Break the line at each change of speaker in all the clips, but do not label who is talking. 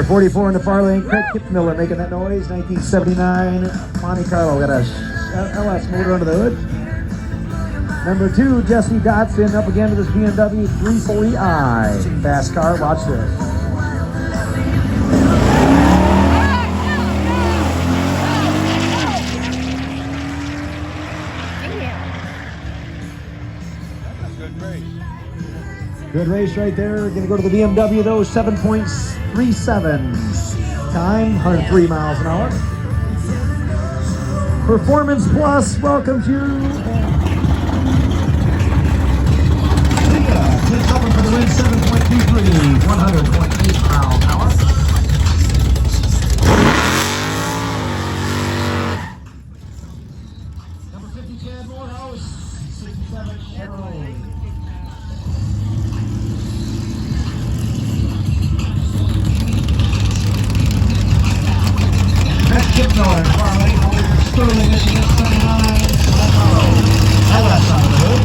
44 in the far lane, Craig Kipmiller making that noise. 1979 Monte Carlo, got a LS motor under the hood. Number 2, Jesse Dotson up again to this BMW 340i. Fast car, watch this. Good race right there. Gonna go to the BMW though, 7.37. Time, 103 miles an hour. Performance Plus, welcome to Deka. Takes over for the win, 7.23, 100.8 miles an hour. Number 50, Chad Morehouse, 67 Chevrolet. Kipmiller, Farley, Sterling, Michigan, 79, LS on the hood.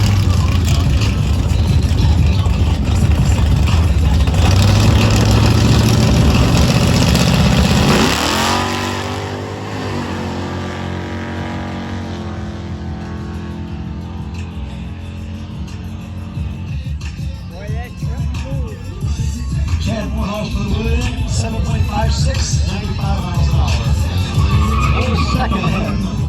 Chad Morehouse for the win, 7.56, 95 miles an hour. Second.